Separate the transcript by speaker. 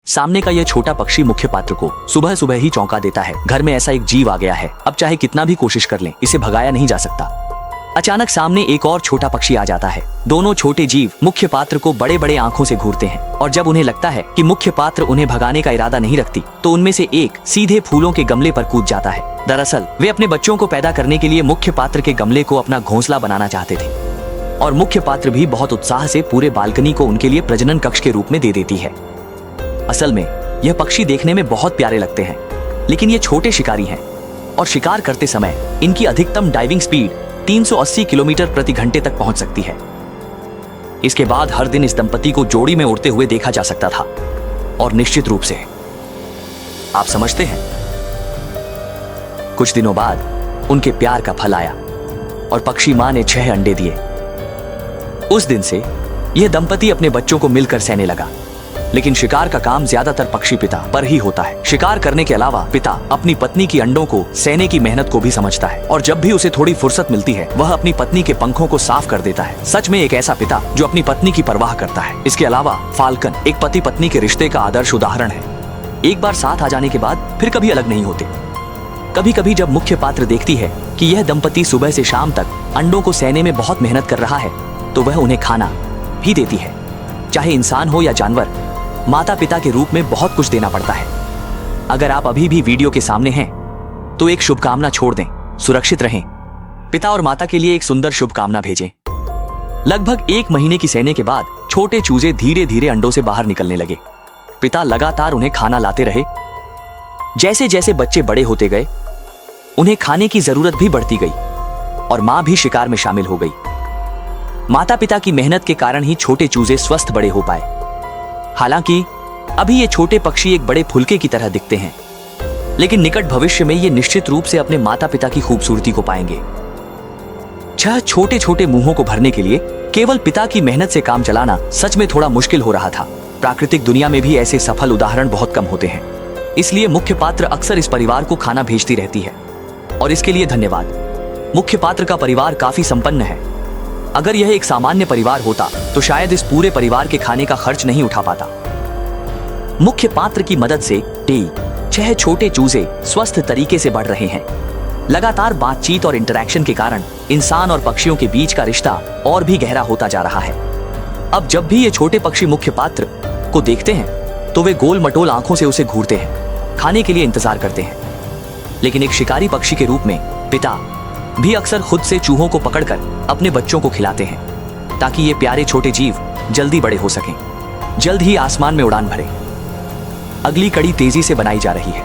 Speaker 1: सामने का यह छोटा पक्षी मुख्य पात्र को सुबह सुबह ही चौंका देता है। घर में ऐसा एक जीव आ गया है, अब चाहे कितना भी कोशिश कर लें, इसे भगाया नहीं जा सकता। अचानक सामने एक और छोटा पक्षी आ जाता है। दोनों छोटे जीव मुख्य पात्र को बड़े बड़े आंखों से घूरते हैं और जब उन्हें लगता है कि मुख्य पात्र उन्हें भगाने का इरादा नहीं रखती, तो उनमें से एक सीधे फूलों के गमले पर कूद जाता है। दरअसल वे अपने बच्चों को पैदा करने के लिए मुख्य पात्र के गमले को अपना घोंसला बनाना चाहते थे और मुख्य पात्र भी बहुत उत्साह से पूरे बालकनी को उनके लिए प्रजनन कक्ष के रूप में दे देती है। असल में यह पक्षी देखने में बहुत प्यारे लगते हैं, लेकिन ये छोटे शिकारी हैं और शिकार करते समय इनकी अधिकतम डाइविंग स्पीड 380 किलोमीटर प्रति घंटे तक पहुंच सकती है। इसके बाद हर दिन इस दंपति को जोड़ी में उड़ते हुए देखा जा सकता था और निश्चित रूप से आप समझते हैं, कुछ दिनों बाद उनके प्यार का फल आया और पक्षी मां ने 6 अंडे दिए। उस दिन से यह दंपति अपने बच्चों को मिलकर सहने लगा, लेकिन शिकार का काम ज्यादातर पक्षी पिता पर ही होता है। शिकार करने के अलावा पिता अपनी पत्नी की अंडों को सहने की मेहनत को भी समझता है और जब भी उसे थोड़ी फुर्सत मिलती है, वह अपनी पत्नी के पंखों को साफ कर देता है। सच में एक ऐसा पिता जो अपनी पत्नी की परवाह करता है। इसके अलावा फाल्कन एक पति पत्नी के रिश्ते का आदर्श उदाहरण है। एक बार साथ आ जाने के बाद फिर कभी अलग नहीं होते। कभी कभी जब मुख्य पात्र देखती है कि यह दंपति सुबह से शाम तक अंडों को सहने में बहुत मेहनत कर रहा है, तो वह उन्हें खाना भी देती है। चाहे इंसान हो या जानवर, माता पिता के रूप में बहुत कुछ देना पड़ता है। अगर आप अभी भी वीडियो के सामने हैं तो एक शुभकामना छोड़ दें, सुरक्षित रहें। पिता और माता के लिए एक सुंदर शुभकामना भेजें। लगभग 1 महीने की सहने के बाद छोटे चूजे धीरे धीरे अंडों से बाहर निकलने लगे। पिता लगातार उन्हें खाना लाते रहे। जैसे जैसे बच्चे बड़े होते गए, उन्हें खाने की जरूरत भी बढ़ती गई और मां भी शिकार में शामिल हो गई। माता पिता की मेहनत के कारण ही छोटे चूजे स्वस्थ बड़े हो पाए। हालांकि अभी ये छोटे पक्षी एक बड़े फुलके की तरह दिखते हैं, लेकिन निकट भविष्य में ये निश्चित रूप से अपने माता पिता की खूबसूरती को पाएंगे। 6 छोटे छोटे मुंहों को भरने के लिए केवल पिता की मेहनत से काम चलाना सच में थोड़ा मुश्किल हो रहा था। प्राकृतिक दुनिया में भी ऐसे सफल उदाहरण बहुत कम होते हैं, इसलिए मुख्य पात्र अक्सर इस परिवार को खाना भेजती रहती है और इसके लिए धन्यवाद। मुख्य पात्र का परिवार काफी संपन्न है। अगर यह एक सामान्य परिवार होता तो शायद इस पूरे परिवार के खाने का खर्च नहीं उठा पाता। मुख्य पात्र की मदद से 6 छोटे चूजे स्वस्थ तरीके से बढ़ रहे हैं। लगातार बातचीत और इंटरैक्शन के कारण इंसान और पक्षियों के बीच का रिश्ता और भी गहरा होता जा रहा है। अब जब भी ये छोटे पक्षी मुख्य पात्र को देखते हैं तो वे गोल मटोल आंखों से उसे घूरते हैं, खाने के लिए इंतजार करते हैं। लेकिन एक शिकारी पक्षी के रूप में पिता भी अक्सर खुद से चूहों को पकड़कर अपने बच्चों को खिलाते हैं, ताकि ये प्यारे छोटे जीव जल्दी बड़े हो सकें, जल्द ही आसमान में उड़ान भरें। अगली कड़ी तेजी से बनाई जा रही है।